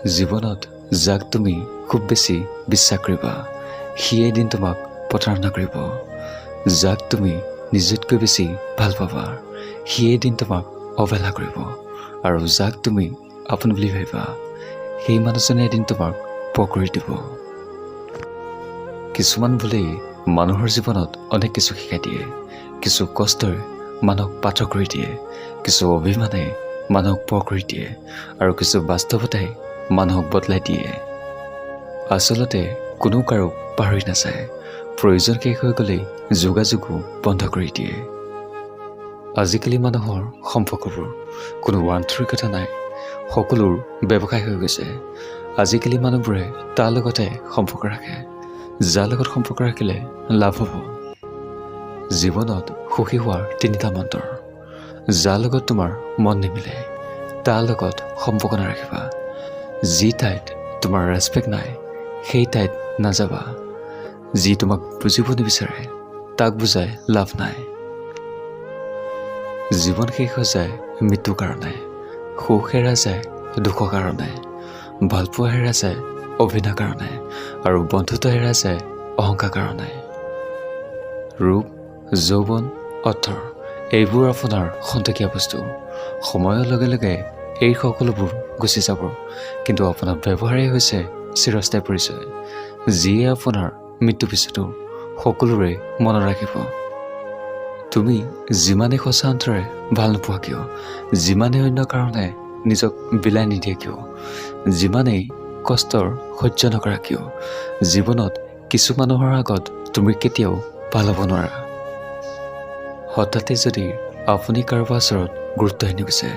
জীৱনত যাক তুমি খুব বেছি বিশ্বাস কৰিবা সি এদিন তোমাক প্ৰতাৰণা কৰিব। যাক তুমি নিজতকৈ বেছি ভাল পাবা সি এদিন তোমাক অৱহেলা কৰিব। আৰু যাক তুমি আপোন বুলি ভাবিবা সেই মানুহজনে এদিন তোমাক পৰ কৰি দিব। কিছুমান ভুলেই মানুহৰ জীৱনত অনেক কিছু শিকাই দিয়ে। কিছু কষ্টই মানুহক পাথৰ কৰি দিয়ে, কিছু অভিমানে মানুহক পৰ কৰি দিয়ে, আৰু কিছু বাস্তৱতাই মানুহক বদলাই দিয়ে। আচলতে কোনো কাৰো পাহৰি নাযায়, প্ৰয়োজন শেষ হৈ গ'লেই যোগাযোগো বন্ধ কৰি দিয়ে। আজিকালি মানুহৰ সম্পৰ্কবোৰ কোনো আন্তৰিকতা নাই, সকলোৰ ব্যৱসায় হৈ গৈছে। আজিকালি মানুহবোৰে তাৰ লগতে সম্পৰ্ক ৰাখে যাৰ লগত সম্পৰ্ক ৰাখিলে লাভ হ'ব। জীৱনত সুখী হোৱাৰ 3টা মন্ত্ৰ। যাৰ লগত তোমাৰ মন নিমিলে তাৰ লগত সম্পৰ্ক নাৰাখিবা। যি ঠাইত তোমাৰ ৰেচপেক্ট নাই সেই ঠাইত নাযাবা। যি তোমাক বুজিব নিবিচাৰে তাক বুজাই লাভ নাই। জীৱন শেষ হৈ যায় মৃত্যুৰ কাৰণে, সুখ হেৰা যায় দুখৰ কাৰণে, ভালপোৱা হেৰা যায় অভিনয়ৰ কাৰণে, আৰু বন্ধুত্ব হেৰা যায় অহংকাৰ কাৰণে। ৰূপ, যৌৱন, অৰ্থ এইবোৰ আপোনাৰ খন্তেকীয়া বস্তু। সময়ৰ লগে লগে এই সকলোবোৰ গুচি যাব, কিন্তু আপোনাৰ ব্যৱহাৰেই হৈছে চিৰস্থায়ী পৰিচয়, যিয়ে আপোনাৰ মৃত্যু পিছতো সকলোৰে মনত ৰাখিব। তুমি যিমানেই সঁচা অন্তৰে ভাল নোপোৱা কিয়, যিমানেই অন্য কাৰণে নিজক বিলাই নিদিয়ে কিয়, যিমানেই কষ্টৰ সহ্য নকৰা কিয়, জীৱনত কিছু মানুহৰ আগত তুমি কেতিয়াও ভাল হ'ব নোৱাৰা। হঠাতে যদি আপুনি কাৰোবাৰ ওচৰত গুৰুত্বহীন গৈছে,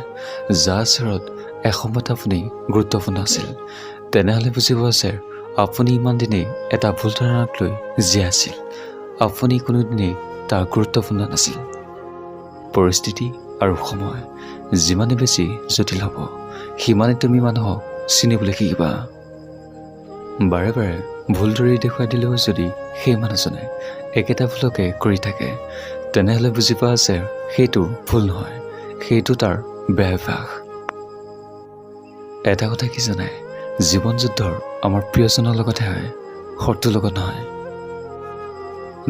যাৰ ওচৰত এসময়ত আপুনি গুৰুত্বপূৰ্ণ আছিল, তেনেহ'লে বুজিব যে আপুনি ইমান দিনেই এটা ভুল ধাৰণাক লৈ জীয়াই আছিল। আপুনি কোনোদিনেই তাৰ গুৰুত্বপূৰ্ণ নাছিল। পৰিস্থিতি আৰু সময় যিমানে বেছি জটিল হ'ব সিমানে তুমি মানুহক চিনিবলৈ শিকিবা। বাৰে বাৰে ভুল ধৰি দেখুৱাই দিলেও যদি সেই মানুহজনে একেটা ভুলকে কৰি থাকে, তেনেহ'লে বুজি পোৱা যে সেইটো ভুল নহয়, সেইটো তাৰ বেয়া অভ্যাস। এটা কথা কি জানে, জীৱন যুদ্ধৰ আমাৰ প্ৰিয়জনৰ লগতহে হয়, শত্ৰুৰ লগত নহয়।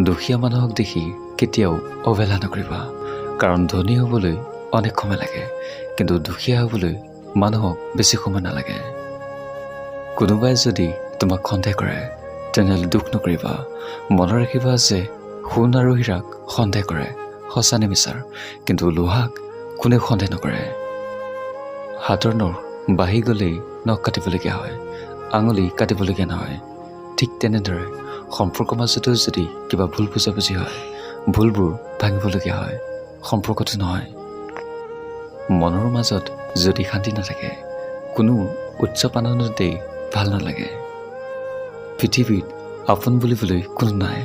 দুখীয়া মানুহক দেখি কেতিয়াও অৱহেলা নকৰিবা, কাৰণ ধনী হ'বলৈ অনেক সময় লাগে, কিন্তু দুখীয়া হ'বলৈ মানুহক বেছি সময় নালাগে। কোনোবাই যদি তোমাক সন্দেহ কৰে তেনেহ'লে দুখ নকৰিবা। মনত ৰাখিবা যে সোণ আৰু হীৰাক সন্দেহ কৰে, সঁচা নে মিছাৰ, কিন্তু লোহাক কোনেও সন্দেহ নকৰে। হাতৰ নখ বাঢ়ি গ'লেই নখ কাটিবলগীয়া হয়, আঙুলি কাটিবলগীয়া নহয়। ঠিক তেনেদৰে সম্পৰ্কৰ মাজতো যদি কিবা ভুল বুজাবুজি হয়, ভুলবোৰ ভাঙিবলগীয়া হয়, সম্পৰ্কটো নহয়। মনৰ মাজত যদি শান্তি নাথাকে কোনো উৎসৱ আনন্দতেই ভাল নালাগে। পৃথিৱীত আপোন বুলিবলৈ কোনো নাই।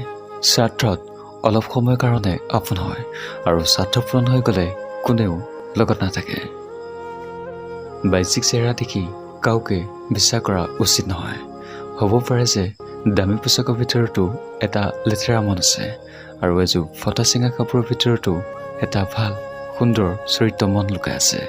স্বাৰ্থত অলপ সময়ৰ কাৰণে আপোন হয়, আৰু স্বাৰ্থ পূৰণ হৈ গ'লে কোনেও লগত নাথাকে। বাহ্যিক চেহেৰা দেখি কাউকে বিশ্বাস কৰা উচিত নহয়। হ'ব পাৰে যে দামী পোচাকৰ ভিতৰতো এটা লেতেৰা মন আছে, আৰু এযোৰ ফটা চিঙা কাপোৰৰ ভিতৰতো এটা ভাল সুন্দৰ চৰিত্ৰ মন লুকাই আছে।